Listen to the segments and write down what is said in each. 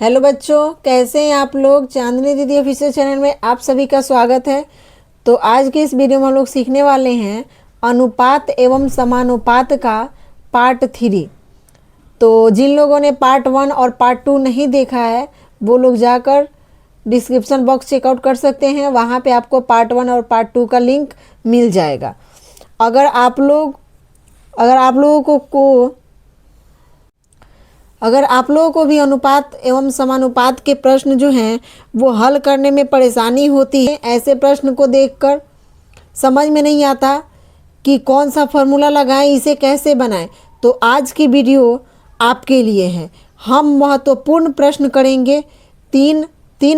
Hello बच्चों, कैसे हैं आप लोग। चांदनी दीदी ऑफिशियल चैनल में आप सभी का स्वागत है। तो आज के इस वीडियो में हम लोग सीखने वाले हैं अनुपात एवं समानुपात का पार्ट 3। तो जिन लोगों ने पार्ट 1 और पार्ट 2 नहीं देखा है वो लोग जाकर डिस्क्रिप्शन बॉक्स चेकआउट कर सकते हैं। वहाँ पे आपको पार्ट 1 और पार्ट 2 का लिंक मिल जाएगा। अगर आप लोगों को भी अनुपात एवं समानुपात के प्रश्न जो हैं वो हल करने में परेशानी होती है, ऐसे प्रश्न को देखकर समझ में नहीं आता कि कौन सा फॉर्मूला लगाएं, इसे कैसे बनाएं, तो आज की वीडियो आपके लिए है। हम महत्वपूर्ण प्रश्न करेंगे, तीन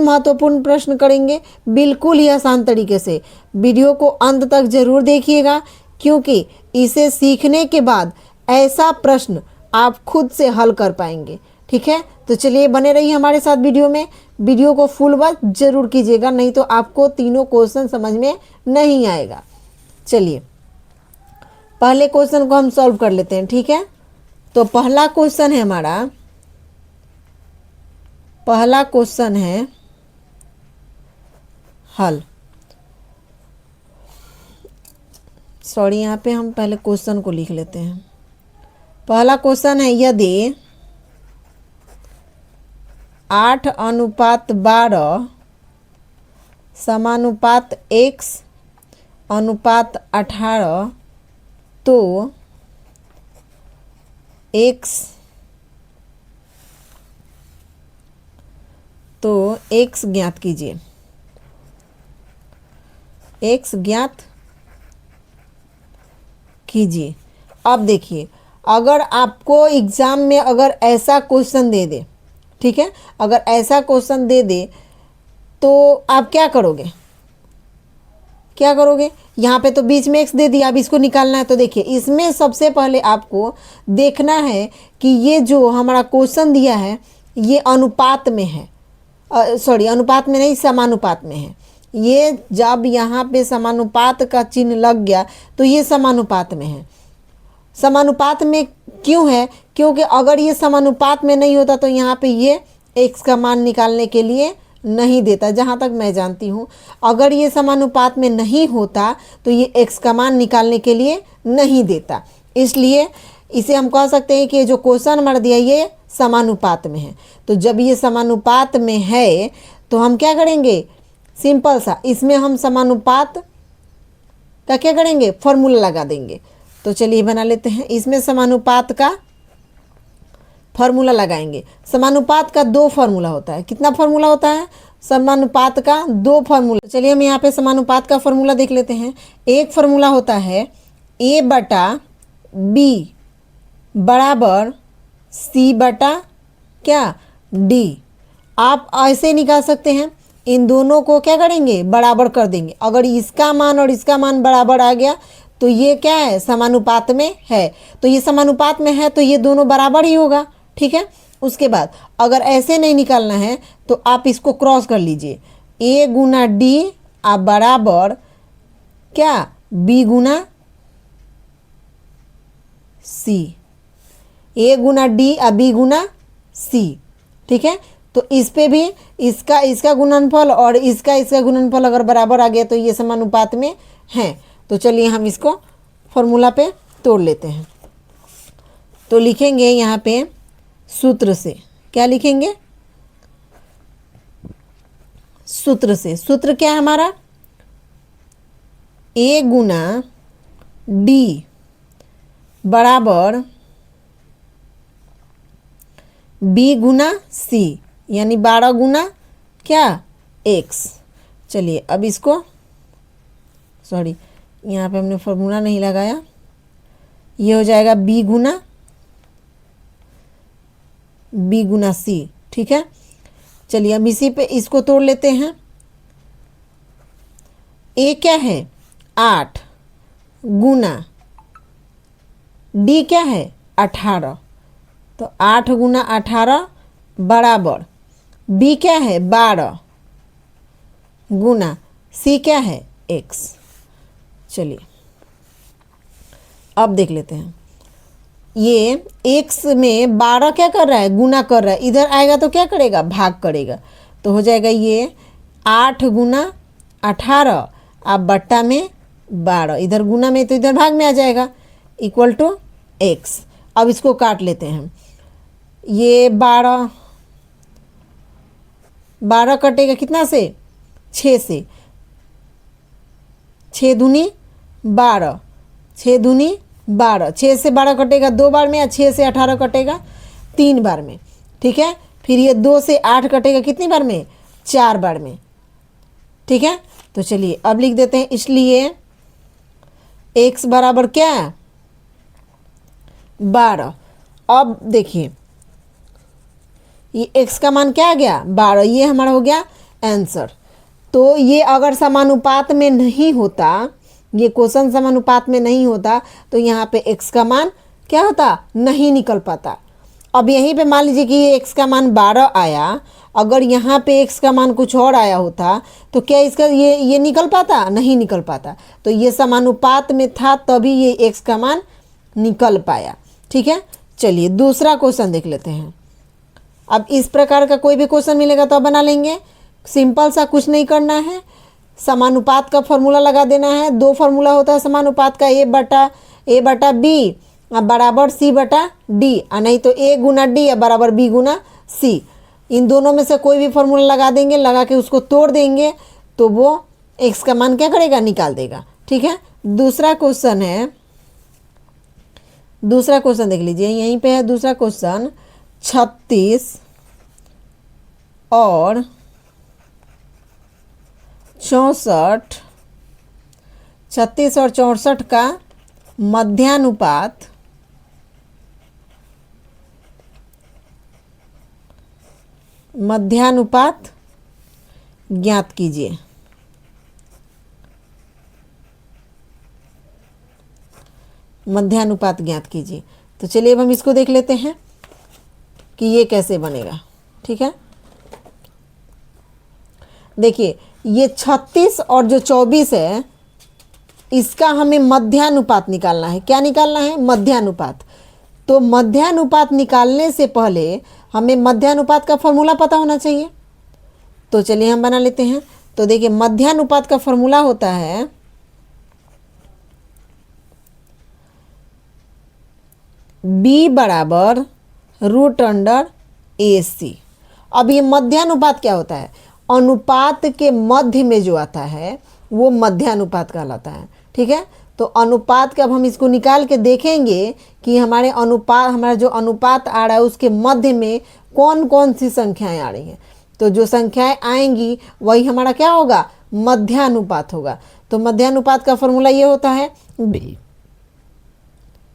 महत्वपूर्ण प्रश्न करेंगे बिल्कुल ही आसान तरीके से। वीडियो को अंत तक जरूर देखिएगा, क्योंकि इसे सीखने के बाद ऐसा प्रश्न आप खुद से हल कर पाएंगे। ठीक है, तो चलिए बने रहिए हमारे साथ वीडियो में। वीडियो को फुल वॉच जरूर कीजिएगा, नहीं तो आपको तीनों क्वेश्चन समझ में नहीं आएगा। चलिए पहले क्वेश्चन को हम सॉल्व कर लेते हैं। ठीक है, तो पहला क्वेश्चन है हल। सॉरी, यहाँ पे हम पहले क्वेश्चन को लिख लेते हैं। पहला क्वेश्चन है, यदि 8:12 समानुपात x अनुपात 18 तो x ज्ञात कीजिए। x ज्ञात कीजिए। अब देखिए, अगर आपको एग्जाम में अगर ऐसा क्वेश्चन दे दे, ठीक है, अगर ऐसा क्वेश्चन दे दे तो आप क्या करोगे? यहाँ पे तो बीच में x दे दिया, अब इसको निकालना है। तो देखिए, इसमें सबसे पहले आपको देखना है कि ये जो हमारा क्वेश्चन दिया है ये अनुपात में है, सॉरी अनुपात में नहीं, समानुपात में है। ये जब यहाँ पे समानुपात का चिन्ह लग गया तो ये समानुपात में है। समानुपात में क्यों है? क्योंकि अगर ये समानुपात में नहीं होता तो यहाँ पे ये x का मान निकालने के लिए नहीं देता। जहाँ तक मैं जानती हूँ, अगर ये समानुपात में नहीं होता तो ये x का मान निकालने के लिए नहीं देता। इसलिए इसे हम कह सकते हैं कि ये जो क्वेश्चन हमारा दिया ये समानुपात में है। तो जब ये समानुपात में है तो हम क्या करेंगे? सिंपल सा, इसमें हम समानुपात का क्या करेंगे? फॉर्मूला लगा देंगे। तो चलिए बना लेते हैं। इसमें समानुपात का फॉर्मूला लगाएंगे। समानुपात का 2 फॉर्मूला होता है। कितना फॉर्मूला होता है? समानुपात का 2 फॉर्मूला। चलिए हम यहाँ पे समानुपात का फॉर्मूला देख लेते हैं। एक फॉर्मूला होता है a/b बराबर c/d। आप ऐसे निकाल सकते हैं, इन दोनों को क्या करेंगे? बराबर कर देंगे। अगर इसका मान और इसका मान बराबर आ गया तो ये क्या है? समानुपात में है। तो ये समानुपात में है तो ये दोनों बराबर ही होगा। ठीक है, उसके बाद अगर ऐसे नहीं निकालना है तो आप इसको क्रॉस कर लीजिए। a गुना d आप बराबर क्या? b Guna c। a Guna d और b गुना c। ठीक है, तो इस पे भी इसका गुणनफल और इसका गुणनफल अगर बराबर आ गया तो ये समानुपात में है। तो चलिए हम इसको फॉर्मूला पे तोड़ लेते हैं। तो लिखेंगे यहाँ पे सूत्र से। क्या लिखेंगे? सूत्र से। सूत्र क्या है हमारा? a गुना d बराबर b गुना c, यानी 12 गुना क्या? x। चलिए अब इसको, सॉरी यहाँ पे हमने फॉर्मूला नहीं लगाया, ये हो जाएगा b गुना c। ठीक है, चलिए अब इसी पे इसको तोड़ लेते हैं। a क्या है? 8 गुना d क्या है? 18। तो 8 गुना 18 बराबर b क्या है? 12 गुना c क्या है? x। चलिए अब देख लेते हैं। ये x में 12 क्या कर रहा है, गुना कर रहा है, इधर आएगा तो क्या करेगा, भाग करेगा। तो हो जाएगा ये 8 गुना 18 आप बट्टा में 12, इधर गुना में तो इधर भाग में आ जाएगा, इक्वल टू x। अब इसको काट लेते हैं। ये 12 कटेगा कितना से, 6 से, 6 दूनी 12, 6 दूनी 12, 6 से 12 कटेगा 2 बार में, या 6 से 18 कटेगा 3 बार में, ठीक है। फिर ये 2 से 8 कटेगा कितनी बार में, 4 बार में, ठीक है। तो चलिए अब लिख देते हैं, इसलिए x बराबर क्या है, 12। अब देखिए ये x का मान क्या आ गया, 12, ये हमारा हो गया आंसर। तो ये अगर समानुपात में नहीं होता, ये क्वेश्चन समानुपात में नहीं होता, तो यहाँ पे x का मान क्या होता, नहीं निकल पाता। अब यहीं पे मान लीजिए कि ये x का मान 12 आया, अगर यहाँ पे x का मान कुछ और आया होता तो क्या इसका ये निकल पाता, नहीं निकल पाता। तो ये समानुपात में था तभी ये x का मान निकल पाया, ठीक है। चलिए दूसरा क्वेश्चन देख लेते हैं। अब इस प्रकार का कोई भी क्वेश्चन मिलेगा तो अब बना लेंगे, सिंपल सा, कुछ नहीं करना है। समानुपात का फॉर्मूला लगा देना है। 2 फार्मूला होता है समानुपात का, ए बटा बी बराबर सी बटा डी, और नहीं तो ए गुना डी या बराबर बी गुना सी। इन दोनों में से कोई भी फॉर्मूला लगा देंगे, लगा के उसको तोड़ देंगे तो वो एक्स का मान क्या करेगा, निकाल देगा, ठीक है। दूसरा क्वेश्चन है, दूसरा क्वेश्चन देख लीजिए, यहीं पे है दूसरा क्वेश्चन। 36 और 64, 36 और 64 का मध्यानुपात ज्ञात कीजिए। मध्यानुपात ज्ञात कीजिए। तो चलिए अब हम इसको देख लेते हैं कि ये कैसे बनेगा, ठीक है। देखिए ये 36 और जो 24 है, इसका हमें मध्यानुपात निकालना है। क्या निकालना है, मध्यानुपात। तो मध्यानुपात निकालने से पहले हमें मध्यानुपात का फॉर्मूला पता होना चाहिए। तो चलिए हम बना लेते हैं। तो देखिए मध्यानुपात का फॉर्मूला होता है b बराबर √AC। अब ये मध्यानुपात क्या होता है, अनुपात के मध्य में जो आता है वो मध्यानुपात कहलाता है, ठीक है। तो अनुपात का अब हम इसको निकाल के देखेंगे कि हमारा जो अनुपात आ रहा है उसके मध्य में कौन कौन सी संख्याएं आ रही हैं। तो जो संख्याएं आएंगी वही हमारा क्या होगा, मध्यानुपात होगा। तो मध्यानुपात का फॉर्मूला ये होता है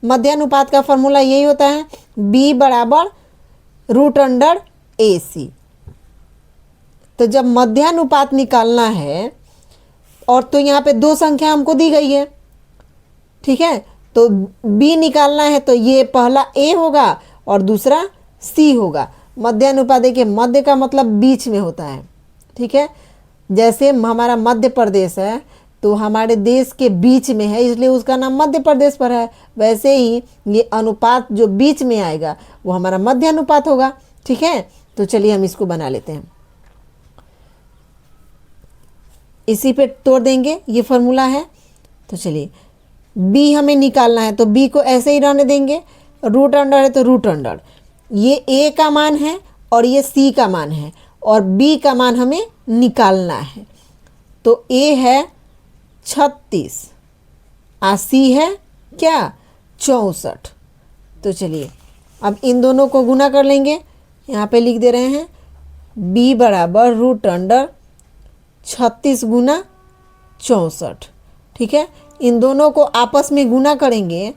मध्यानुपात का फॉर्मूला यही होता है b बराबर √AC। तो जब मध्यानुपात निकालना है, और तो यहाँ पे 2 संख्या हमको दी गई है, ठीक है। तो b निकालना है तो ये पहला a होगा और दूसरा c होगा। मध्यानुपात देखिए, मध्य का मतलब बीच में होता है, ठीक है। जैसे हमारा मध्य प्रदेश है तो हमारे देश के बीच में है, इसलिए उसका नाम मध्य प्रदेश पर है। वैसे ही ये अनुपात जो बीच में आएगा वो हमारा मध्यानुपात होगा, ठीक है। तो चलिए हम इसको बना लेते हैं, इसी पे तोड़ देंगे, ये फॉर्मूला है। तो चलिए b हमें निकालना है तो b को ऐसे ही रहने देंगे, रूट अंडर है तो रूट अंडर। ये a का मान है और ये c का मान है, और b का मान हमें निकालना है। तो a है 36 और c है क्या, 64। तो चलिए अब इन दोनों को गुना कर लेंगे। यहाँ पे लिख दे रहे हैं b बराबर √36 गुना 64, ठीक है। इन दोनों को आपस में गुना करेंगे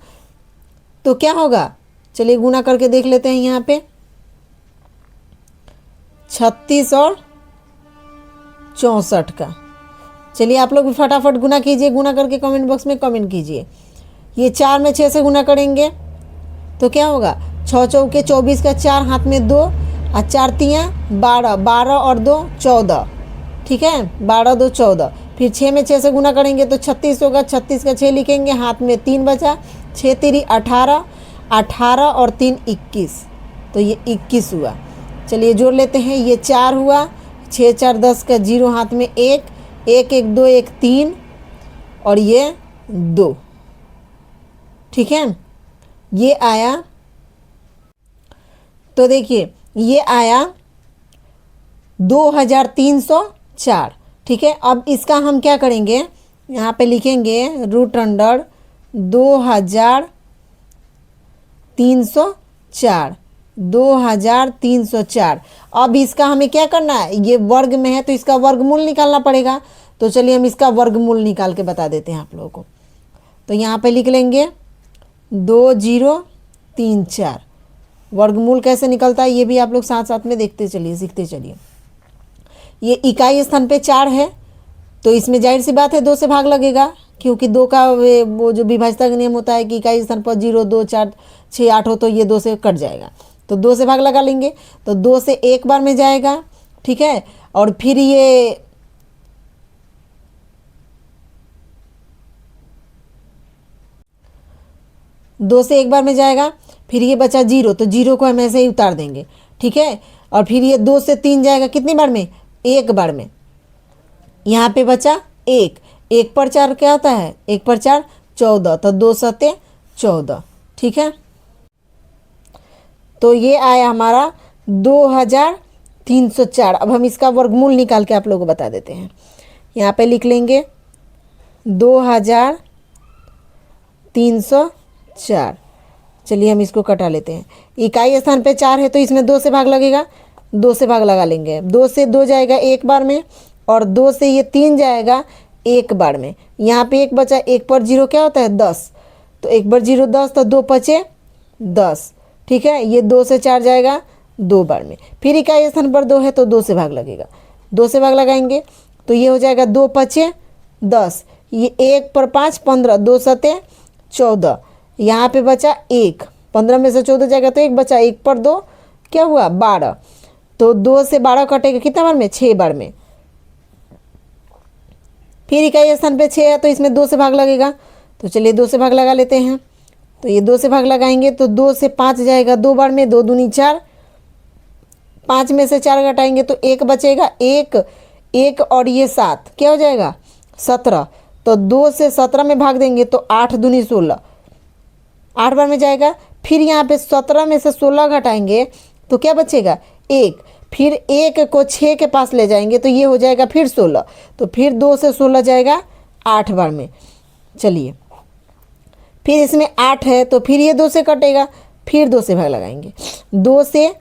तो क्या होगा, चलिए गुना करके देख लेते हैं। यहाँ पे 36 और 64 का, चलिए आप लोग भी फटाफट गुना कीजिए, गुना करके कमेंट बॉक्स में कमेंट कीजिए। ये 4 में 6 से गुना करेंगे तो क्या होगा, 6 चौके 24 का 4 हाथ में 2 और 4 तियाँ 12, 12 और 2 14, ठीक है। 12 2 14। फिर 6 में 6 से गुना करेंगे तो 36 होगा, 36 का 6 लिखेंगे, हाथ में 3 बचा, 6 3 18 18 और 3 21, तो ये 21 हुआ। चलिए जोड़ लेते हैं, ये 4 हुआ, 6 4 10 का 0 हाथ में 1 1 1 2 1 3 और ये 2। ठीक है, ये आया। तो देखिए ये आया 2304। ठीक है, अब इसका हम क्या करेंगे, यहाँ पे लिखेंगे √अंडर 2304, 2304। अब इसका हमें क्या करना है, ये वर्ग में है तो इसका वर्गमूल निकालना पड़ेगा। तो चलिए हम इसका वर्गमूल निकाल के बता देते हैं आप लोगों को। तो यहाँ पे लिख लेंगे 2034। वर्गमूल कैसे निकलता है ये भी आप लोग साथ साथ में देखते चलिए, सीखते चलिए। ये इकाई स्थान पे 4 है तो इसमें जाहिर सी बात है 2 से भाग लगेगा, क्योंकि 2 का वो जो विभाज्यता का नियम होता है कि इकाई स्थान पर 0 2 4 6 8 हो तो ये 2 से कट जाएगा, तो 2 से भाग लगा लेंगे तो 2 से एक बार में जाएगा। ठीक है, और फिर ये 2 से एक बार में जाएगा, फिर ये बचा 0 तो 0 को हम ऐसे ही उतार देंगे। ठीक है, और फिर ये 2 से 3 जाएगा कितनी बार में, एक बार में। यहाँ पे बचा 1 1 पर 4 क्या होता है, 1 पर 4 14, तो 2 सते 14। ठीक है, तो ये आया हमारा 2304। अब हम इसका वर्गमूल निकाल के आप लोगों को बता देते हैं। यहाँ पे लिख लेंगे 2304। चलिए हम इसको कटा लेते हैं। इकाई स्थान पे 4 है तो इसमें 2 से भाग लगेगा, 2 से भाग लगा लेंगे। 2 से 2 जाएगा एक बार में और 2 से ये 3 जाएगा एक बार में। यहाँ पे 1 बचा, 1 पर 0 क्या होता है 10, तो 1 पर 0 10, तो 2 पचे 10। ठीक है, ये 2 से 4 जाएगा 2 बार में। फिर इकाई स्थान पर 2 है तो 2 से भाग लगेगा, 2 से भाग लगाएंगे तो ये हो जाएगा 2 पचे 10, ये 1 पर 5 15, 2 सते 14। यहाँ पे बचा 1, 15 में से 14 जाएगा तो 1 बचा, 1 पर 2 क्या हुआ 12, तो 2 से 12 कटेगा कितना बार में, 6 बार में। फिर इकाई स्थान पे 6 है तो इसमें 2 से भाग लगेगा, तो चलिए 2 से भाग लगा लेते हैं। तो ये 2 से भाग लगाएंगे तो 2 से 5 जाएगा 2 बार में, 2 दूनी 4, 5 में से 4 घटाएंगे तो 1 बचेगा, 1 और ये 7 क्या हो जाएगा 17, तो 2 से 17 में भाग देंगे तो 8 दूनी 16, 8 बार में जाएगा। फिर यहाँ पे 17 में से 16 घटाएंगे तो क्या बचेगा 1, फिर 1 को 6 के पास ले जाएंगे तो ये हो जाएगा फिर 16, तो फिर 2 से 16 जाएगा 8 बार में। चलिए फिर इसमें 8 है तो फिर ये 2 से कटेगा, फिर 2 से भाग लगाएंगे, 2 से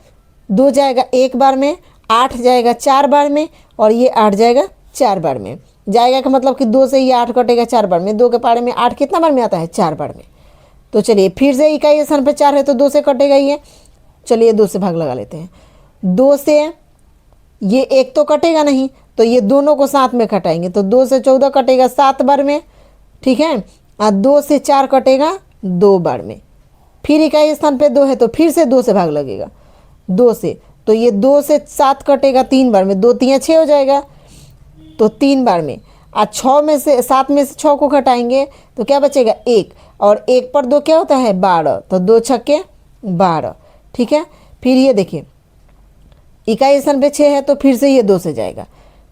2 जाएगा एक बार में, 8 जाएगा 4 बार में और ये 8 जाएगा 4 बार में। जाएगा का मतलब कि 2 से ये 8 कटेगा 4 बार में, 2 के पारे में 8 कितना बार में आता है 4 बार में। तो चलिए फिर से इकाई स्थान पर 4 है तो 2 से कटेगा ये, चलिए 2 से भाग लगा लेते हैं। 2 से ये 1 तो कटेगा नहीं तो ये दोनों को साथ में कटाएंगे तो 2 से 14 कटेगा 7 बार में। ठीक है, और 2 से 4 कटेगा 2 बार में। फिर इकाई स्थान पे 2 है तो फिर से 2 से भाग लगेगा, 2 से, तो ये 2 से 7 कटेगा 3 बार में, 2 3 6 हो जाएगा तो 3 बार में। आज 6 में से 7 में से 6 को घटाएंगे तो क्या बचेगा 1, और 1 पर 2 क्या होता है 12, तो 2 छक्के 12। ठीक है, फिर ये देखिए इकाई स्थान पे 6 है तो फिर से ये 2 से जाएगा,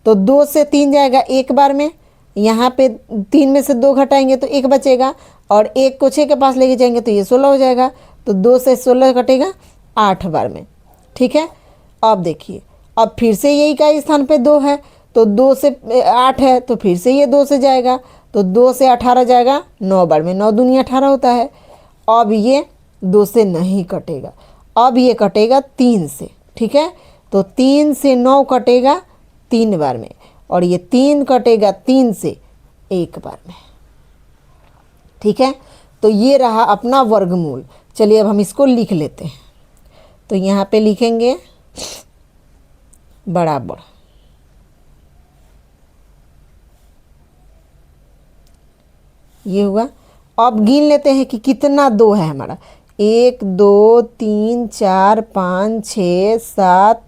तो 2 से 3 जाएगा एक बार में। यहाँ पे 3 में से 2 घटाएंगे तो 1 बचेगा, और 1 को 6 के पास लेके जाएंगे तो ये 16 हो जाएगा, तो 2 से 16 कटेगा 8 बार में। ठीक है, अब देखिए अब फिर से ये इकाई स्थान पे 2 है तो 2 से 8 है तो फिर से ये 2 से जाएगा, तो 2 से 18 जाएगा 9 बार में, 9 दूनी 18 होता है। अब ये 2 से नहीं कटेगा, अब ये कटेगा 3 से। ठीक है, तो 3 से 9 कटेगा 3 बार में, और ये 3 कटेगा 3 से 1 बार में। ठीक है, तो ये रहा अपना वर्गमूल। चलिए अब हम इसको लिख लेते हैं। तो यहाँ पे लिखेंगे बराबर, ये हुआ। अब गिन लेते हैं कि कितना 2 है हमारा, 1 2 3 4 5 6 7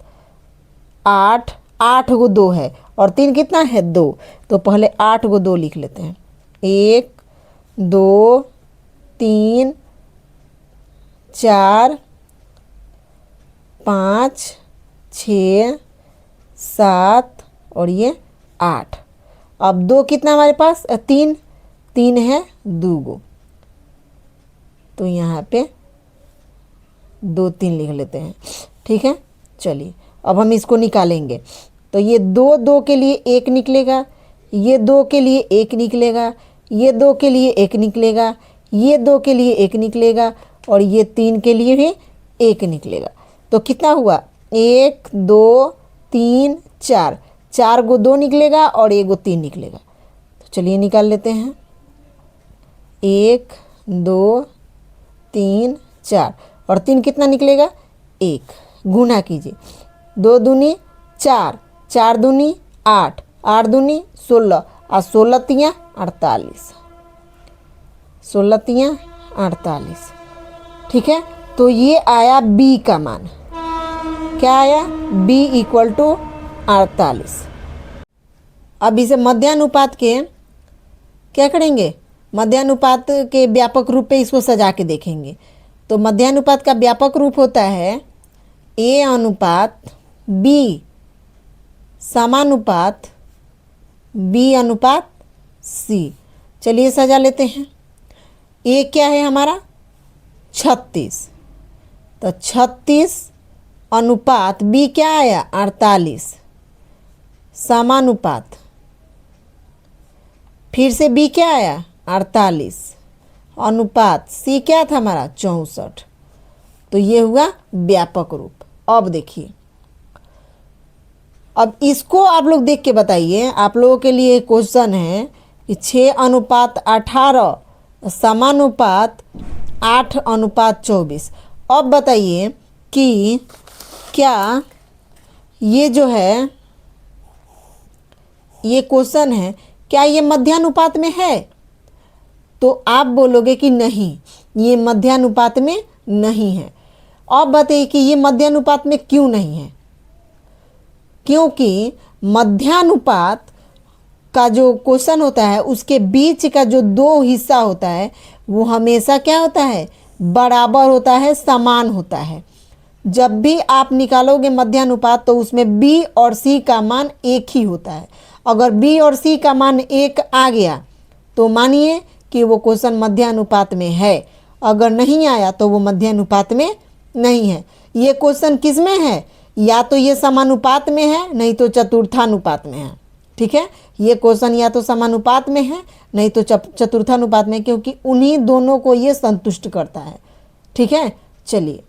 8, 8 गो 2 है, और 3 कितना है 2, तो पहले 8 गो 2 लिख लेते हैं। 1 2 3 4 5 6 7 और ये 8। अब 2 कितना हमारे पास 3 3 है 2 गो, तो यहाँ पे 2 3 लिख लेते हैं। ठीक है, चलिए अब हम इसको निकालेंगे। तो ये 2 2 के लिए 1 निकलेगा, ये 2 के लिए 1 निकलेगा, ये 2 के लिए 1 निकलेगा, ये 2 के लिए 1 निकलेगा और ये 3 के लिए भी 1 निकलेगा। तो कितना हुआ 1 2 3 4, 4 गो 2 निकलेगा और 1 गो 3 निकलेगा। तो चलिए निकाल लेते हैं। 1 2 3 4 और 3 कितना निकलेगा 1। गुना कीजिए, 2 दूनी 4, 4 दूनी 8, 8 दूनी 16 और 16 तियाँ 48, 16 तियाँ 48। ठीक है, तो ये आया b का मान। क्या आया b इक्वल टू 48। अब इसे मध्यानुपात के क्या करेंगे, मध्यानुपात के व्यापक रूप पे इसको सजा के देखेंगे। तो मध्यानुपात का व्यापक रूप होता है a अनुपात b समानुपात b अनुपात c। चलिए सजा लेते हैं। a क्या है हमारा 36, तो 36 अनुपात b क्या आया 48 समानुपात, फिर से b क्या आया 48 अनुपात c क्या था हमारा 64। तो ये हुआ व्यापक रूप। अब देखिए, अब इसको आप लोग देख के बताइए। आप लोगों के लिए क्वेश्चन है कि 6 अनुपात 18 समानुपात 8 अनुपात 24। अब बताइए कि क्या ये जो है ये क्वेश्चन है, क्या ये मध्यानुपात में है? तो आप बोलोगे कि नहीं, ये मध्यानुपात में नहीं है। अब बताइए कि ये मध्यानुपात में क्यों नहीं है? क्योंकि मध्यानुपात का जो क्वेश्चन होता है उसके बीच का जो 2 हिस्सा होता है वो हमेशा क्या होता है, बराबर होता है, समान होता है। जब भी आप निकालोगे मध्यानुपात तो उसमें b और c का मान एक ही होता है। अगर b और c का मान 1 आ गया तो मानिए कि वो क्वेश्चन मध्यानुपात में है, अगर नहीं आया तो वो मध्यानुपात में नहीं है। ये क्वेश्चन किस में है, या तो ये समानुपात में है नहीं तो चतुर्थानुपात में है। ठीक है, ये क्वेश्चन या तो समानुपात में है नहीं तो चतुर्थानुपात में, क्योंकि उन्हीं दोनों को ये संतुष्ट करता है। ठीक है, चलिए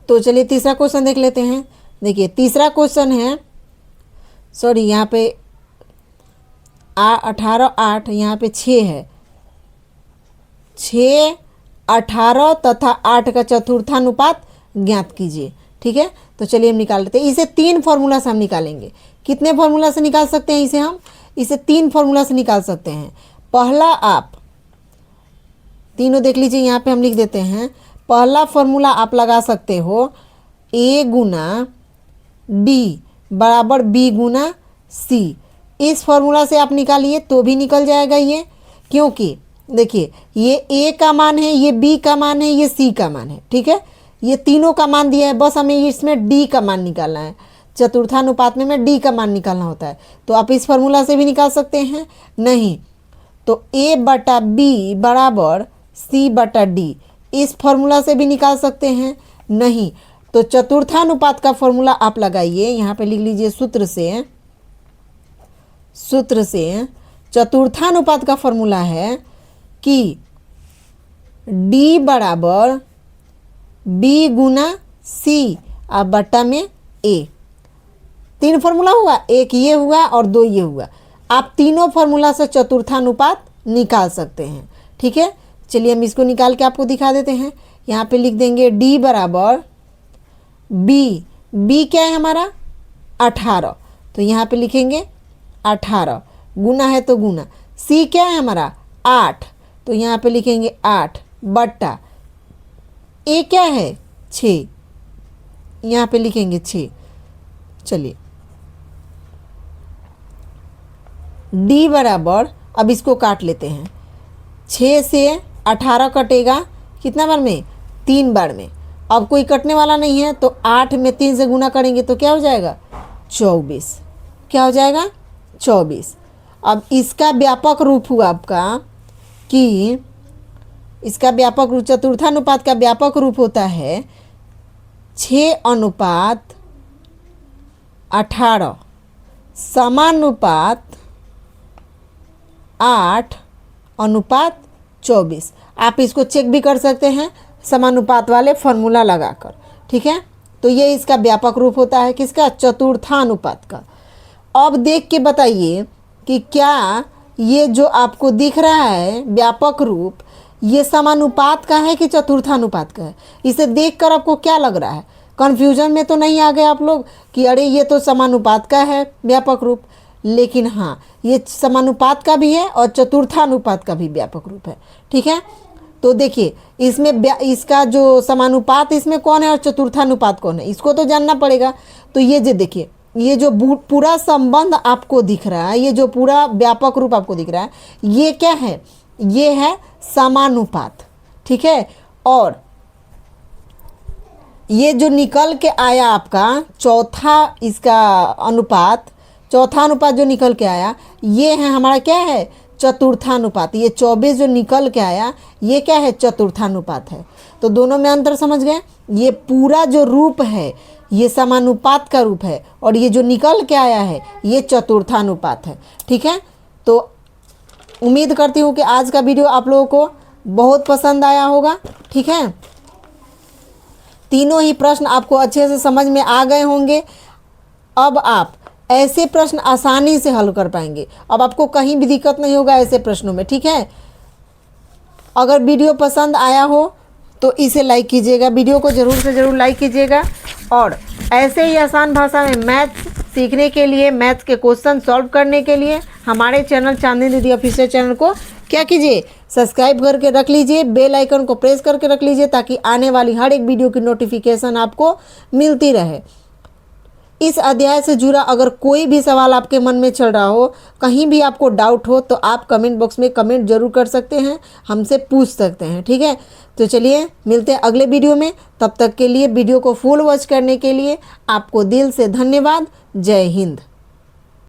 तो चलिए तीसरा क्वेश्चन देख लेते हैं। देखिए तीसरा क्वेश्चन है, सॉरी यहाँ पे 18 8 यहाँ पे 6 है। 6 18 तथा 8 का चतुर्थानुपात ज्ञात कीजिए। ठीक है, तो चलिए हम निकाल लेते हैं। इसे 3 फॉर्मूला से हम निकालेंगे। कितने फॉर्मूला से निकाल सकते हैं इसे? हम इसे 3 फॉर्मूला से निकाल सकते हैं। पहला, आप तीनों देख लीजिए, यहाँ पे हम लिख देते हैं। पहला फॉर्मूला आप लगा सकते हो a गुना d बराबर b गुना c। इस फॉर्मूला से आप निकालिए तो भी निकल जाएगा ये, क्योंकि देखिए ये a का मान है, ये b का मान है, ये c का मान है। ठीक है, ये तीनों का मान दिया है, बस हमें इसमें d का मान निकालना है। चतुर्थानुपात में d का मान निकालना होता है। तो आप इस फॉर्मूला से भी निकाल सकते हैं, नहीं तो a बटा b बराबर c बटा d, इस फॉर्मूला से भी निकाल सकते हैं, नहीं तो चतुर्थानुपात का फॉर्मूला आप लगाइए। यहाँ पे लिख लीजिए सूत्र से चतुर्थानुपात का फॉर्मूला है कि d बराबर b गुना c और बट्टा में a। 3 फॉर्मूला हुआ, एक ये हुआ और 2 ये हुआ। आप तीनों फॉर्मूला से चतुर्थानुपात निकाल सकते हैं। ठीक है, चलिए हम इसको निकाल के आपको दिखा देते हैं। यहाँ पे लिख देंगे d बराबर b क्या है हमारा 18, तो यहाँ पे लिखेंगे 18, गुना है तो गुना। c क्या है हमारा 8, तो यहाँ पे लिखेंगे 8 बट्टा a क्या है 6, यहाँ पे लिखेंगे 6। चलिए d बराबर, अब इसको काट लेते हैं। 6 से 18 कटेगा कितना बार में, 3 बार में। अब कोई कटने वाला नहीं है तो 8 में 3 से गुना करेंगे तो क्या हो जाएगा, 24। क्या हो जाएगा, 24। अब इसका व्यापक रूप हुआ आपका कि इसका व्यापक रूप, चतुर्थानुपात का व्यापक रूप होता है 6:18, समानुपात 8:24। आप इसको चेक भी कर सकते हैं समानुपात वाले फॉर्मूला लगाकर, ठीक है। तो ये इसका व्यापक रूप होता है किसका, चतुर्थानुपात का। अब देख के बताइए कि क्या ये जो आपको दिख रहा है व्यापक रूप, ये समानुपात का है कि चतुर्थानुपात का है। इसे देखकर आपको क्या लग रहा है, कन्फ्यूजन में तो नहीं आ गए आप लोग कि अरे ये तो समानुपात का है व्यापक रूप। लेकिन हाँ, ये समानुपात का भी है और चतुर्थानुपात का भी व्यापक रूप है, ठीक है। तो देखिए इसमें इसका जो समानुपात इसमें कौन है और चतुर्थानुपात कौन है, इसको तो जानना पड़ेगा। तो ये जो देखिए, ये जो पूरा संबंध आपको दिख रहा है, ये जो पूरा व्यापक रूप आपको दिख रहा है, ये क्या है, ये है समानुपात, ठीक है। और ये जो निकल के आया आपका चौथा इसका अनुपात, चौथा अनुपात जो निकल के आया, ये है हमारा क्या है, चतुर्थानुपात। ये 24 जो निकल के आया ये क्या है, चतुर्थानुपात है। तो दोनों में अंतर समझ गए। ये पूरा जो रूप है ये समानुपात का रूप है और ये जो निकल के आया है ये चतुर्थानुपात है, ठीक है। तो उम्मीद करती हूँ कि आज का वीडियो आप लोगों को बहुत पसंद आया होगा, ठीक है। तीनों ही प्रश्न आपको अच्छे से समझ में आ गए होंगे। अब आप ऐसे प्रश्न आसानी से हल कर पाएंगे, अब आपको कहीं भी दिक्कत नहीं होगा ऐसे प्रश्नों में, ठीक है। अगर वीडियो पसंद आया हो तो इसे लाइक कीजिएगा, वीडियो को ज़रूर से ज़रूर लाइक कीजिएगा। और ऐसे ही आसान भाषा में मैथ्स सीखने के लिए, मैथ्स के क्वेश्चन सॉल्व करने के लिए हमारे चैनल चांदनी दीदी ऑफिशियल चैनल को क्या कीजिए, सब्सक्राइब करके रख लीजिए, बेल आइकन को प्रेस करके रख लीजिए ताकि आने वाली हर एक वीडियो की नोटिफिकेशन आपको मिलती रहे। इस अध्याय से जुड़ा अगर कोई भी सवाल आपके मन में चल रहा हो, कहीं भी आपको डाउट हो, तो आप कमेंट बॉक्स में कमेंट जरूर कर सकते हैं, हमसे पूछ सकते हैं, ठीक है। तो चलिए मिलते हैं अगले वीडियो में। तब तक के लिए वीडियो को फुल वॉच करने के लिए आपको दिल से धन्यवाद। जय हिंद।